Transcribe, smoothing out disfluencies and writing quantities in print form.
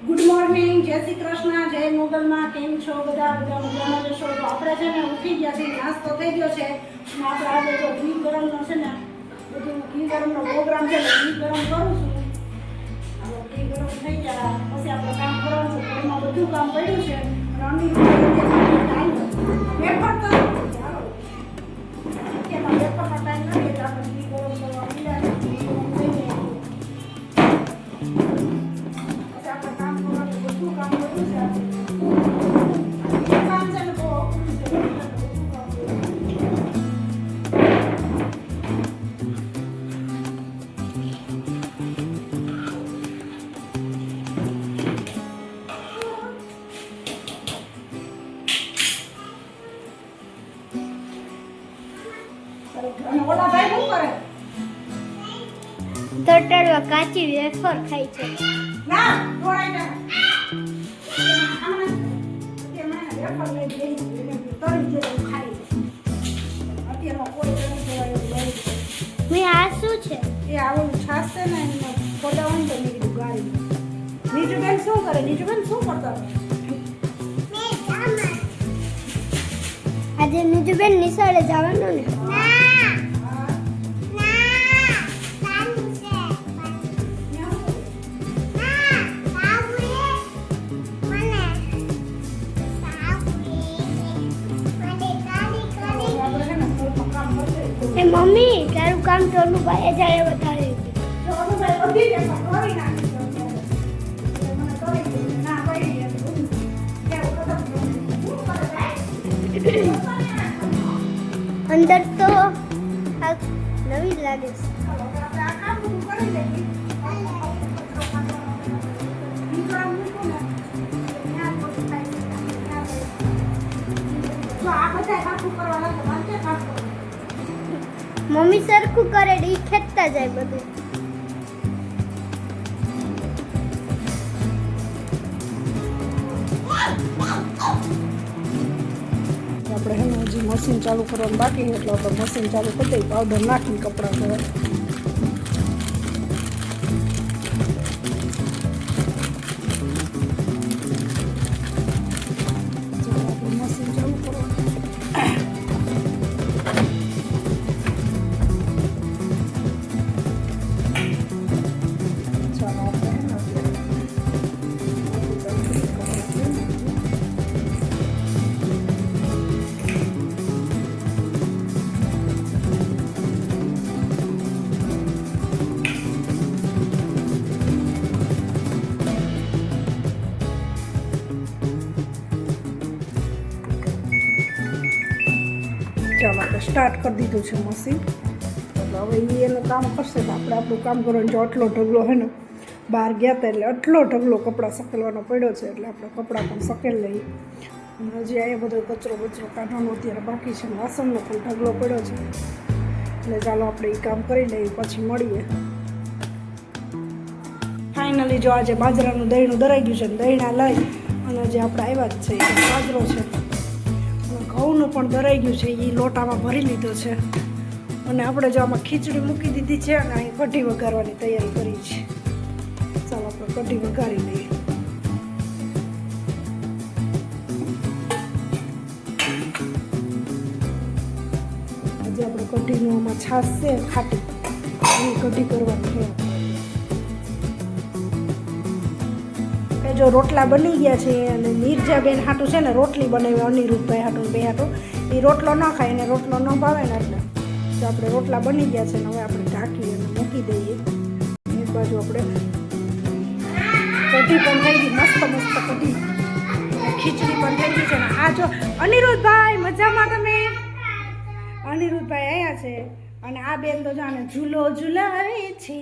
Good morning, જય શ્રી કૃષ્ણ, જય મોગલમાં. કેમ છો બધા? બધા મજામાં જશો. તો આપણે છે ને ઉઠી ગયા છીએ, નાસ્તો થઈ ગયો છે અને આપણે આજે જો ઘી ગરમનો છે ને બધું ઘી ગરમનો પ્રોગ્રામ છે એટલે ઘી ગરમ કરું છું. હવે ઘી ગરમ થઈ ગયા પછી આપણે કામ કરવાનું છે. ઘરમાં બધું કામ પડ્યું છે અને અન્ય વેફર તો ચાલો અત્યારમાં વેફરનો ટાઈમ નથી એટલે આપણે ઘી ગરમ કરવા મીડા છે. ઘી ગરમ થઈ જાય કામ કર્યું છે કામ છે ને બહુ અઘરું છે. ઓલા ભાઈ શું કરે? તોટડવા કાચી વેફર ખાય છે. ના થોડા ટાઈમ વેફર લઈ જઈ તળી જેવું ખાઈ અત્યારમાં કોઈ તળી જવાય મેં આ શું છે? એ આવું છાસ છે ને એને પડાવવાનું તો મેં કીધું ગાળી. નીચુબેન શું કરે? નીચુબેન શું કરતા હોય? આજે નીજુબેન નિશાળે જવાનું ને? એ મમ્મી તારું કામ તો અનુભાઈ જ્યારે વધારે તો અનુભાઈ બધી જ કરી નાખી છે મને કરી દીધું ના પડી ગયા અંદર તો આ નવી જ લાગે છે. આપણે આ કામ બધું કરી લઈએ. મમ્મી સરખું કરે ઈ ખેંચતા જાય બધું. આપણે હે ને હજી મશીન ચાલુ કરવાનું બાકી એટલે આપણે મશીન ચાલુ કરી દઈએ. પાવડર નાખીને કપડાં ધોવા. મશીન ચાલુ કરવાનું. ચાલો આપણે સ્ટાર્ટ કરી દીધું છે મશીન. એટલે હવે એ એનું કામ કરશે તો આપણે આપણું કામ કરવાનું. જો આટલો ઢગલો છે ને બહાર ગયા હતા એટલે આટલો ઢગલો કપડાં સકેલવાનો પડ્યો છે એટલે આપણે કપડાં પણ સકેલ લઈએ. અને હજી અહીંયા બધો કચરો કાઢવાનો અત્યારે બાકી છે. વાસણનો પણ ઢગલો પડ્યો છે એટલે ચાલો આપણે એ કામ કરી લઈએ પછી મળીએ. ફાઇનલી જો આજે બાજરાનું દહીણું દરાઈ ગયું છે ને દહીણા લઈ અને જે આપણે આવ્યા જ છે એ બાજરો છે. ઘઉંનું પણ દરાઈ ગયું છે એ લોટામાં ભરી લીધો છે અને આપણે જો આમાં ખીચડી મૂકી દીધી છે અને અહીં કઢી વઘારવાની તૈયારી કરી છે. ચાલો આપણે કઢી વઘારી લઈએ. આજે આપણે કઢીનું આમાં છાશ છે ખાટી એ કઢી કરવાની છે. જો રોટલા બની ગયા છે અને નીરજાબેન હાટું છે ને રોટલી બનાવી અનિરુદ્ધભાઈ હાટું બે હાટું. એ રોટલો ન ખાય અને રોટલો ન ભાવે ને એટલે તો આપણે રોટલા બની ગયા છે ને હવે આપણે ઢાંકી અને મૂકી દઈએ. એક બાજુ આપણે કઢી પણ થઈ ગઈ મસ્ત કઢી ખીચડી પણ થઈ ગઈ છે ને આ જો અનિરુદ્ધભાઈ મજામાં તમે? અનિરુદ્ધભાઈ આવ્યા છે અને આ બેન તો જાણે ઝૂલો ઝૂલાવે છે.